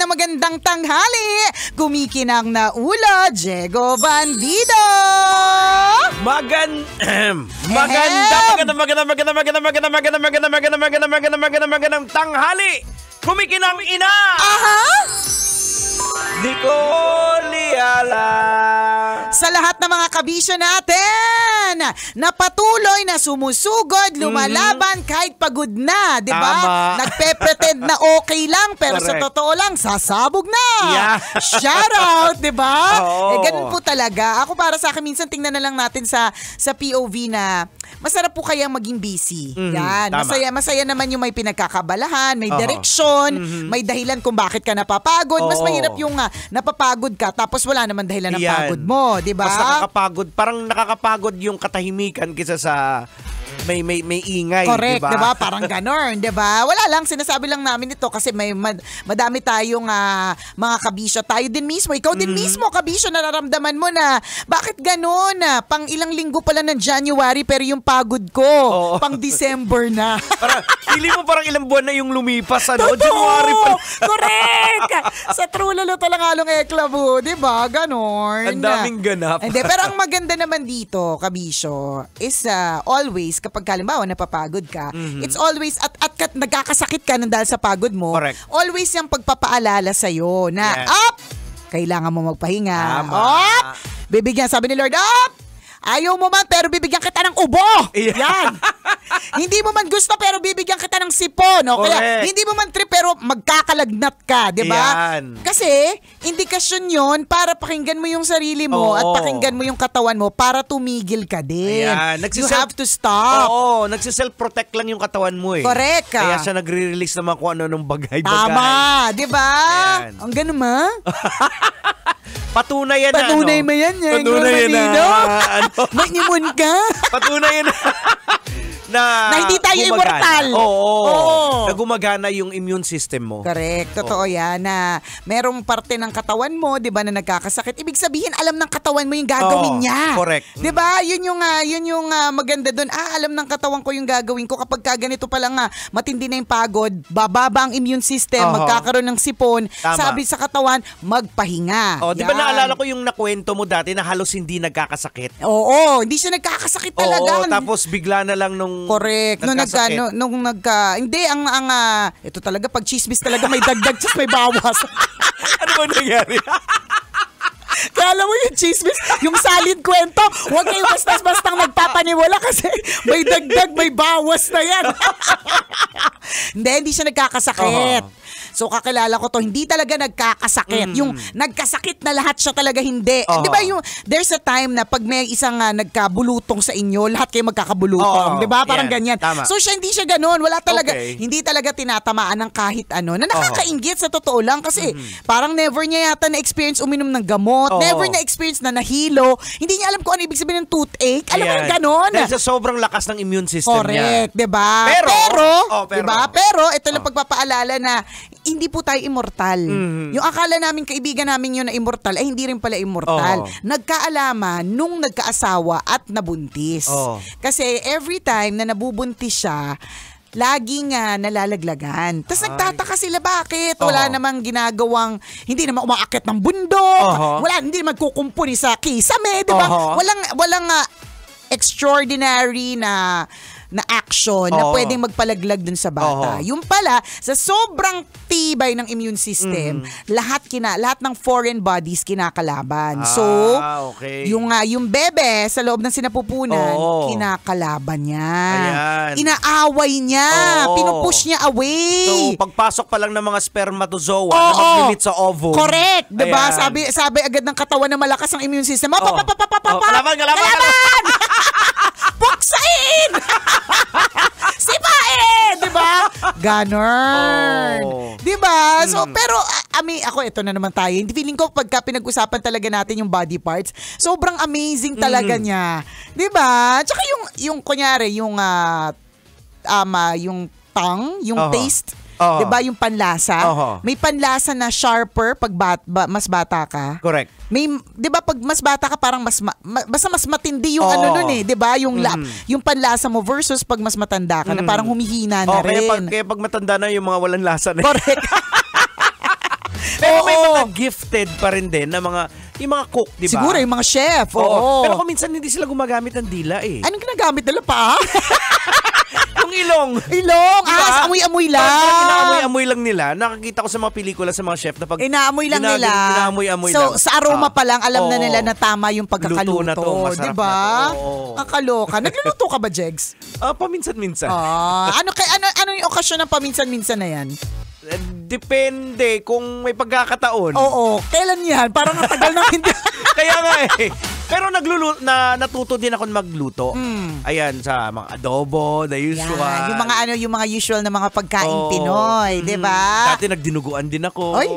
magandang tanghali. Kumikinang na ulo, Diego Bandido. Magandang tanghali. Kumikinang ina. Aha. Nicole Liala. Sa lahat ng mga kabisyo natin na patuloy na sumusugod, lumalaban kahit pagod na, di ba? Nagpe-pretend na okay lang pero Correct. sa totoo lang sasabog na. Yeah. Shout out, di ba? Oo. Ganun po talaga. Ako para sa akin minsan tingnan na lang natin sa POV na masarap po kayang maging busy. Yan. tama. Masaya naman yung may pinagkakabalahan, may direksyon, may dahilan kung bakit ka napapagod. Mas Oo. mahirap yung napapagod ka tapos wala naman dahilan ng Yan. pagod mo, di ba? Mas nakakapagod. Parang nakakapagod yung katahimikan kaysa sa may ingay, Correct, diba? 'di ba? Parang ganon, 'di ba? Wala lang, sinasabi lang namin ito kasi may madami tayong mga kabisyo. Tayo din mismo, ikaw din mismo kabisyo, nararamdaman mo na bakit ganon? Pang ilang linggo pala ng January pero yung pagod ko pang December na. Parang pili mo parang ilang buwan na yung lumipas, ano? Totoo! January pa. Correct! Sa true lalo talangalong eklabo, di ba? Ganon. Ang daming ganap. Hindi, pero ang maganda naman dito, kabisyo, is always, kapag halimbawa napapagod ka, it's always, at nagkakasakit ka nang dahil sa pagod mo, Correct. always yung pagpapaalala sa'yo na, Yes. up! Kailangan mo magpahinga. Tama. Up! Bibigyan, sabi ni Lord, up! Ayaw mo man, pero bibigyan kita ng ubo. Yeah. Yan. Hindi mo man gusto, pero bibigyan kita ng sipon. O kaya, Correct. hindi mo man trip, pero magkakalagnat ka. Diba? Yan. Kasi, indikasyon yon para pakinggan mo yung sarili mo at pakinggan mo yung katawan mo para tumigil ka din. Ayan. You have to stop. Oo, nagsiself-protect lang yung katawan mo eh. Correct ka. Kaya siya nagre-release naman kung ano nung bagay-bagay. Tama. Diba? Ayan. Ang ganun ma? Patunay yan na, Patunay ano? mo yan. Patunay yan na, ano? May imun ka. Patunay yan na hindi tayo gumagana. immortal. Oo. Na gumagana yung immune system mo. Correct. Totoo yan na merong parte ng katawan mo, 'di ba, na nagkakasakit. Ibig sabihin, alam ng katawan mo yung gagawin niya. Correct. 'Di ba? Yun yung maganda doon. Alam ng katawan ko yung gagawin ko kapag ganito pa lang matindi na yung pagod, bababa ang immune system, magkakaroon ng sipon. Tama. Sabi sa katawan, magpahinga. Oh, 'di ba naalala ko yung nakwento mo dati na halos hindi nagkakasakit? Oo, hindi siya nagkakasakit talaga. Oo, tapos bigla na lang nung correct. Hindi, ito talaga, pag chismis talaga may dagdag, just may bawas. Ano ba nangyari? Kaya alam mo yung chismis, yung salid kwento, huwag kayo basta-bastang nagpapaniwala kasi may dagdag, may bawas na yan. Hindi siya nagkakasakit. So kakilala ko to, hindi talaga nagkakasakit. Yung nagkasakit na lahat siya talaga hindi. Di ba yung, there's a time na pag may isang nagkabulutong sa inyo, lahat kayo magkakabulutong. Di ba? Parang ganyan. Tama. So siya hindi siya ganun. Wala talaga, Okay. hindi talaga tinatamaan ng kahit ano. Na nakakainggit sa totoo lang kasi parang never niya yata na-experience uminom ng gamot. Never na-experience na nahilo. Hindi niya alam kung ano ibig sabihin ng toothache. Alam mo yung ganon. Dahil sa sobrang lakas ng immune system niya. Correct, 'di ba? Pero, 'di ba? Pero ito lang pagpapaalala na hindi po tayo immortal. Yung akala namin kaibigan namin yun na immortal ay hindi rin pala immortal. Nagkaalaman nung nagkaasawa at nabuntis. Kasi every time na nabubuntis siya, laging nalalaglagan. Tapos nagtataka sila bakit. Wala namang ginagawang, hindi naman umaakit ng bundok. Hindi naman kukumpuni sa kisame, 'di ba? Walang extraordinary na action na pwedeng magpalaglag dun sa bata. Yung pala, sa sobrang tibay ng immune system, lahat ng foreign bodies kinakalaban. So, okay. yung bebe sa loob ng sinapupunan, kinakalaban niya. Ayan. Inaaway niya. Pinupush niya away. So, pagpasok pa lang ng mga spermatozoa na mag-limit sa ovum. Correct. Diba? Ayan. Sabi agad ng katawan na malakas ang immune system. Kalaban! Puksain! Sipain! Diba? Ganon. Diba? So, pero, ako, ito na naman tayo. Feeling ko, pagka pinag-usapan talaga natin yung body parts, sobrang amazing talaga niya. Diba? Tsaka yung kunyari, yung tongue, yung taste, Oo. 'di ba yung panlasa? Oo. May panlasa na sharper pag mas bata ka. Correct. May 'di ba pag mas bata ka parang basta mas matindi yung ano nun 'di ba? Yung panlasa mo versus pag mas matanda ka na parang humihina na rin. Kaya pag matanda na yung mga walang lasa na. Correct. Pero may mga gifted pa rin din na yung mga cook, di ba? Siguro yung mga chef. Oo. Pero kung minsan hindi sila gumagamit ng dila eh. Anong ginagamit nila pa? Yung ilong. Ilong. Diba? Amoy-amoy lang. Parang inaamoy-amoy lang nila. Nakakita ko sa mga pelikula sa mga chef na pag inaamoy lang nila. Inaamoy-amoy lang. So, sa aroma pa lang, alam na nila na tama yung pagkakaluto. Luto na to, masarap diba? na to. Ang kaloka. Nagluluto ka ba, Jegs? Paminsan-minsan. Ano yung okasyon ng paminsan-minsan na yan? Depende kung may pagkakataon. Oo. Kailan yan? Parang natagal na hindi. Kaya nga eh. Pero natuto din ako magluto. Ayan, sa mga adobo, the usual. Yan, yung mga usual na mga pagkain Pinoy, 'di ba? Dati nagdinuguan din ako. Oy,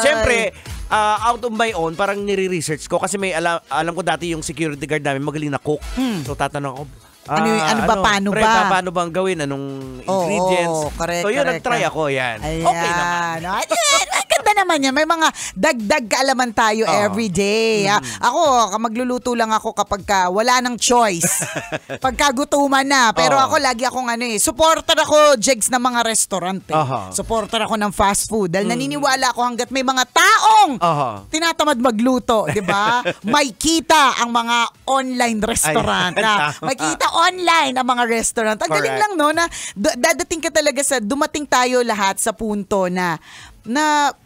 siyempre, out of my own, parang nire-research ko kasi may alam ko dati yung security guard namin magaling na cook. So tatanong ako, paano bang gawin? Anong ingredients? Correct, so yun, correct. nag-try ako, yan. Ayan. Okay naman. Ang ganda naman yan. May mga dagdag kaalaman tayo every day. Ako, magluluto lang ako kapag wala nang choice. Pagkagutuman na. Pero ako, lagi akong supporter ako, Jegs, ng mga restaurant. Supporter ako ng fast food. Dahil naniniwala ako hanggat may mga taong tinatamad magluto. Diba? May kita ang mga online restaurant. May kita online ang mga restaurant. Ang galing lang na dadating ka talaga dumating tayo lahat sa punto na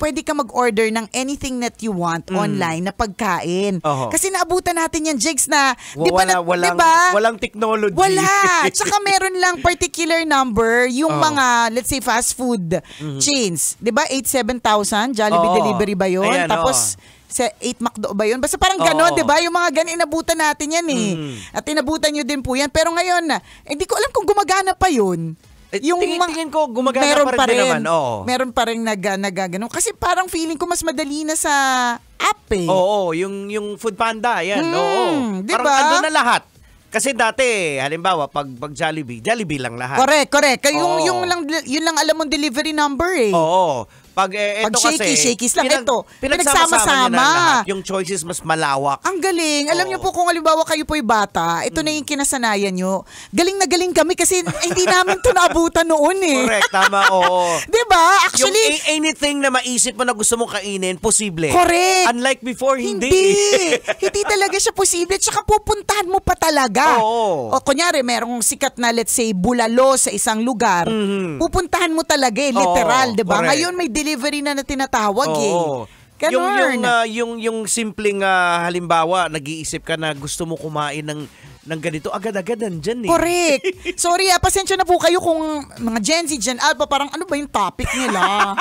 pwede ka mag-order ng anything that you want online na pagkain. Kasi naabutan natin yan, Jigs, na walang technology. Wala. Tsaka meron lang particular number yung mga, let's say, fast food chains. Diba? 8,7,000 Jollibee delivery ba yun? Ayan, tapos 8 McDo ba yun? Basta parang gano'n, di ba? Yung mga ganun, inabutan natin yan eh. At inabutan nyo din po yan. Pero ngayon, hindi ko alam kung gumagana pa yun. Yung tingin ko gumagana pa rin naman. Meron pa rin nagagano. Kasi parang feeling ko mas madali na sa app eh. Oo, yung Food Panda, yan. Diba? Parang andun na lahat. Kasi dati, halimbawa, pag Jollibee lang lahat. Correct. Yun lang alam mong delivery number eh. Oo. Pag Shakey's lang. Ito, pinagsama-sama. Yung choices mas malawak. Ang galing. Alam niyo po kung halimbawa kayo po'y bata, ito na yung kinasanayan nyo. Galing na galing kami kasi hindi namin ito naabutan noon eh. Correct, tama, oo. Diba? Actually, yung anything na maisip mo na gusto mong kainin, posible. Correct. Unlike before, hindi. Hindi talaga siya posible. Tsaka pupuntahan mo pa talaga. Oo. O kunyari, merong sikat na, let's say, bulalo sa isang lugar. Pupuntahan mo talaga eh, literal, diba? Correct. Ngayon may delivery na tinatawag eh. Ganun. Yung simpleng halimbawa, nag-iisip ka na gusto mo kumain ng ganito, agad-agad nandyan eh. Correct. Sorry pasensya na po kayo kung mga Gen Z, Gen Alpha, parang ano ba yung topic nila?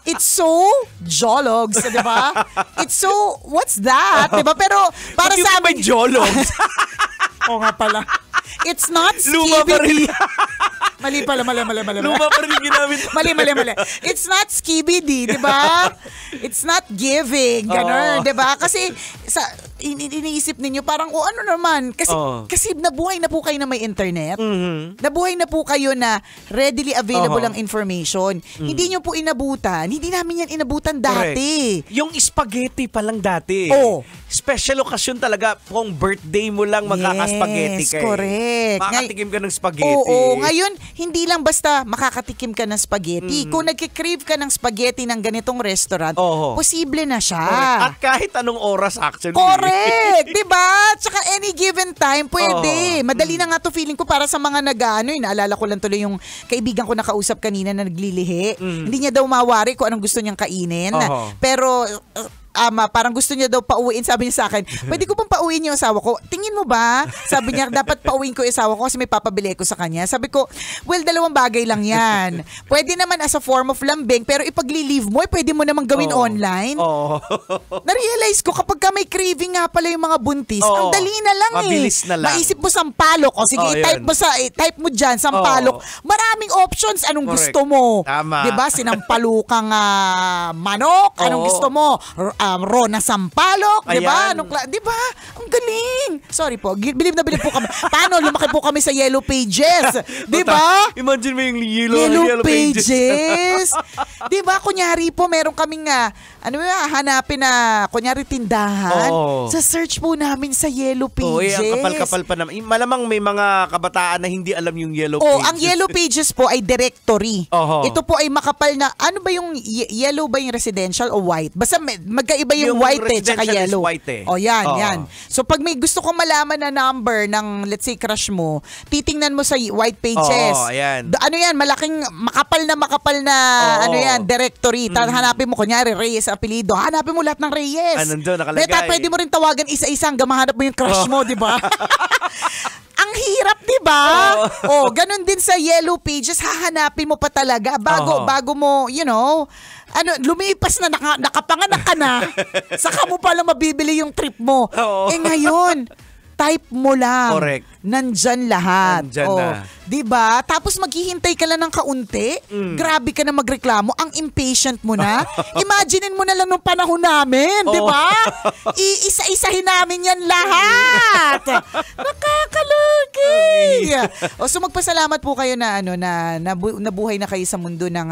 It's so jologs, di ba? It's so, what's that? Di ba? Pero para sa amin... jologs? Oo nga pala. It's not Luma pa rin. Mali pala. Luma pa rin yung ginamit. Mali. It's not skibidi, di ba? It's not giving, gano'n, di ba? Kasi iniisip ninyo parang ano naman, kasi nabuhay na po kayo na may internet. Nabuhay na po kayo na readily available ang information. Hindi nyo po inabutan. Hindi namin yan inabutan dati. Correct. Yung spaghetti pa lang dati. Special occasion talaga kung birthday mo lang magkakaspaghetti ka. Correct. Makakatikim ka ng spaghetti. Oo. Ngayon, hindi lang basta makakatikim ka ng spaghetti. Kung nagkikrave ka ng spaghetti ng ganitong restaurant, posible na siya. Correct. At kahit anong oras actually. Correct! Diba? Tsaka any given time, pwede. Madali na nga to feeling ko para sa mga naalala ko lang tuloy yung kaibigan ko nakausap kanina na naglilihi. Hindi niya daw mawari kung anong gusto niyang kainin. Pero... parang gusto niya daw pauwiin. Sabi niya sa akin, pwede ko bang pauwiin yung asawa ko? Tingin mo ba? Sabi niya, dapat pauwiin ko yung asawa ko kasi may papabili ko sa kanya. Sabi ko, well, dalawang bagay lang yan. Pwede naman as a form of lambing, pero ipagli-leave mo, pwede mo naman gawin online. Na-realize ko, kapag ka may craving nga pala yung mga buntis, ang dali na lang Mabilis na lang. Maisip mo sampalok. O sige, type mo dyan, sampalok. Maraming options. Anong gusto mo? Tama. Diba? Sinampalukang manok. Anong gusto mo? Rona Sampalok, di ba? Ayan. Di ba? Ang galing. Sorry po, bilib na bilib po kami. Paano? Lumaki po kami sa Yellow Pages. Di ba? Imagine mo yung Yellow Pages. Di ba? Kunyari po, meron kaming hanapin na, kunyari tindahan. Oo. Sa search po namin sa Yellow Pages. Ang kapal-kapal pa naman. Malamang may mga kabataan na hindi alam yung Yellow Pages. Ang Yellow Pages po ay directory. Oho. Ito po ay makapal na, ano ba yung yellow ba yung residential o white? Basta magkaiba yung white tsaka residential yellow. is white eh. Yan, Oo. yan. So pag may gusto kong malaman na number ng let's say crush mo, titingnan mo sa white pages. Oo, ayan. Ano yan, malaking makapal na Oo. directory. Hanapin mo kunyari Reyes apelido. Hanapin mo lahat ng Reyes. Nandun, nakalagay. Pwede mo rin tawagan isa-isa hanggang mahanap mo yung crush mo, di ba? Ang hirap, di ba? Ganun din sa Yellow Pages, hahanapin mo pa talaga bago mo, lumipas na nakapanganak ka na. Saka mo pala mabibili yung trip mo. Oo. Ngayon, type mo lang. Correct. Nandyan lahat. Nandyan na. Diba? Tapos maghihintay ka lang ng kaunti. Grabe ka na magreklamo. Ang impatient mo na. Imaginein mo na lang nung panahon namin. Diba? Iisa-isahin namin yan lahat. Nakakalugi. So magpasalamat po kayo na nabuhay na kayo sa mundo ng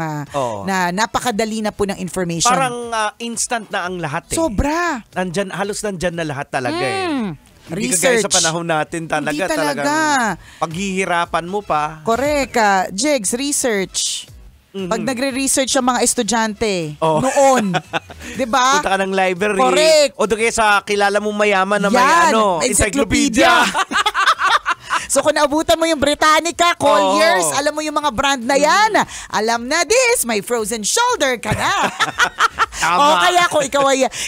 na napakadali na po ng information. Parang instant na ang lahat eh. Sobra. Halos nandyan na lahat talaga eh. Hindi Research. kagaya sa panahon natin talaga. Hindi talaga. Talagang paghihirapan mo pa. Correct. Jigs, research. Pag nagre-research ang mga estudyante noon, 'di ba? Punta ka ng library. Correct. O doon kaya sa kilala mong mayaman na may encyclopedia. So kung naabutan mo yung Britannica, Colliers, alam mo yung mga brand na yan. Alam na this, may frozen shoulder ka na. O kaya kung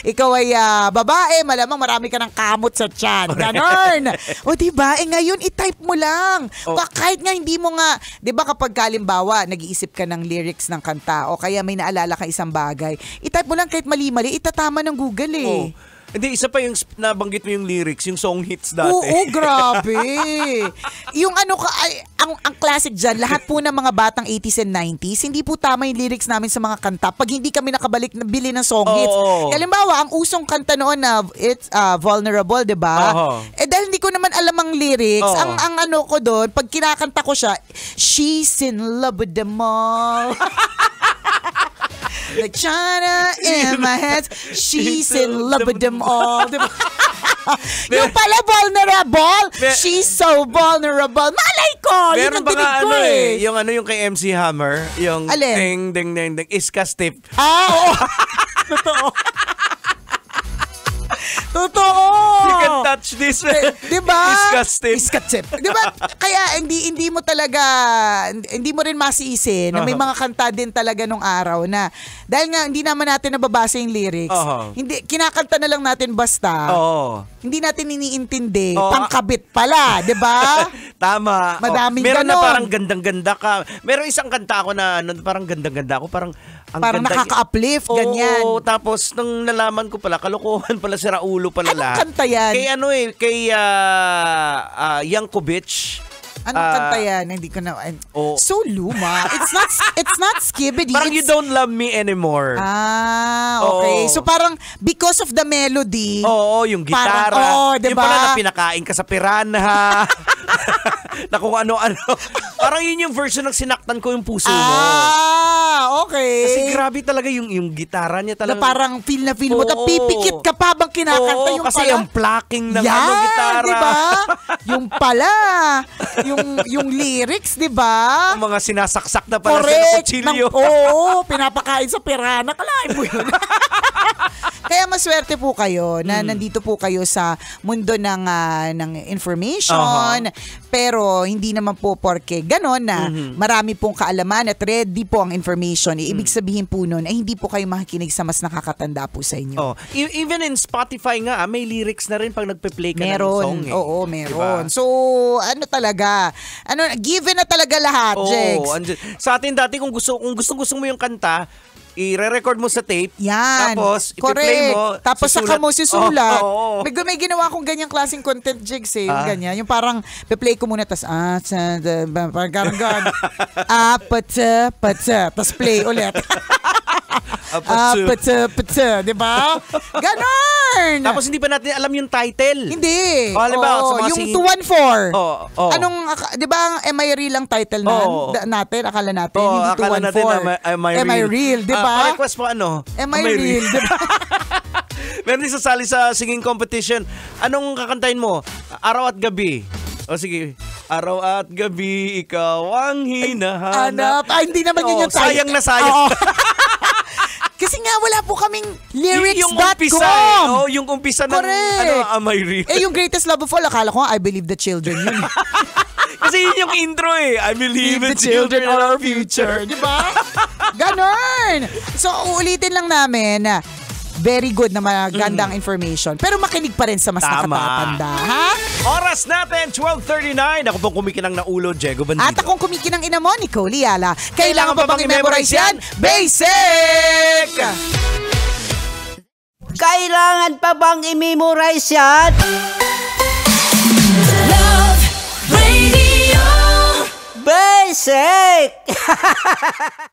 ikaw ay babae, malamang marami ka ng kamot sa tiyan. Ganon. O diba? Ngayon, i-type mo lang. Kahit nga hindi mo nga, diba kapag kalimbawa, nag-iisip ka ng lyrics ng kanta o kaya may naalala ka isang bagay, i-type mo lang kahit mali-mali, itatama ng Google eh. Hindi, isa pa yung nabanggit mo yung lyrics, yung song hits dati. Oo, grabe. Yung ang classic dyan, lahat po ng mga batang 80s and 90s, hindi po tama yung lyrics namin sa mga kanta pag hindi kami nakabalik na bili ng song hits. Halimbawa, ang usong kanta noon na it's Vulnerable, di ba? Dahil hindi ko naman alam ang lyrics, ang ano ko doon, pag kinakanta ko siya, she's in love with them all. Like China in my head, she's in love with them all. Diba? Yung pala vulnerable, she's so vulnerable. Malay ko! Yun ang dinig ko eh. Yung kay MC Hammer, yung alin? ding ding ding iska stiff. Oo. Totoo. Totoo. You can touch this. Diba? Disgusting. Diba? Kaya hindi mo talaga, hindi mo rin masiisi na may mga kanta din talaga nung araw na dahil nga hindi naman natin nababasa yung lyrics. Hindi, kinakanta na lang natin basta. Hindi natin iniintindi. Pangkabit pala, diba? Tama. Madaming meron ganon. na parang gandang-ganda ka. Meron isang kanta ako na parang gandang-ganda ako. Parang nakaka-uplift, ganyan. Tapos nung nalaman ko pala, kalokohan pala si Raulo pala lahat. Anong kanta yan? Kay Yankovic. Anong kanta yan? Hindi ko na... So luma. It's not Skibidi. Parang You Don't Love Me Anymore. Okay. So parang because of the melody. Yung gitara. Diba? Yung pala na pinakain ka sa piranha. Na kung ano-ano. Parang yun yung version ng sinaktan ko yung puso mo. Okay. Kasi grabe talaga yung gitara niya talaga. Na parang feel mo. Pipikit ka pa bang kinakanta yung kasi pala. yung plucking ng gitara. Diba? Yung pala. Yung lyrics, diba? Yung mga sinasaksak na pala sa kutsilyo. Pinapakain sa pirana. Kalain mo yun. Kaya maswerte po kayo na nandito po kayo sa mundo ng information. Pero hindi naman po porke ganon na marami pong kaalaman at ready po ang information. Ibig sabihin po nun ay hindi po kayo makikinig sa mas nakakatanda po sa inyo. Even in Spotify nga, may lyrics na rin pag nagpe-play ka ng song. Oo, meron. Diba? So, talaga? Given na talaga lahat, Jex. Sa atin dati, kung gusto mo yung kanta, i-record mo sa tape. Yan. Tapos, i-play mo. Tapos saka mo susulat. May ginawa akong ganyang klaseng content, Jigs eh. Ganyan. Yung parang, pe-play ko muna, tapos, parang gano'n. Pata. Tapos play ulit. Di ba? Ganon! Tapos hindi pa natin alam yung title. Hindi. Halimbawa, sa mga yung singing... 214. Oo. Anong, di ba Am I Real ang title natin? Akala natin. Hindi akala 214. natin Am I Real? Di ba? Request po Am I Real? Di ba? Meron din sasali sa singing competition. Anong kakantahin mo? Araw at gabi. O sige. Araw at gabi, ikaw ang hinahanap. Hindi naman yun yung title. Sayang na sayang. Kasi nga wala po kaming lyrics.com. Yung umpisa ng Am I Real? Yung Greatest Love of All, akala ko I Believe the Children yun. Kasi yun yung intro I believe the children are our future. Di ba? Ganon! So, uulitin lang namin na very good na magandang information. Pero makinig pa rin sa mas nakatatanda. Ha? Oras natin, 12:39. Ako pong kumikinang na ulo, Diego Bandido. At akong kumikinang ina mo, Nicole Liala. Kailangan pa bang i-memorize yan? Basic! Kailangan pa bang i-memorize yan? Love Radio. Basic!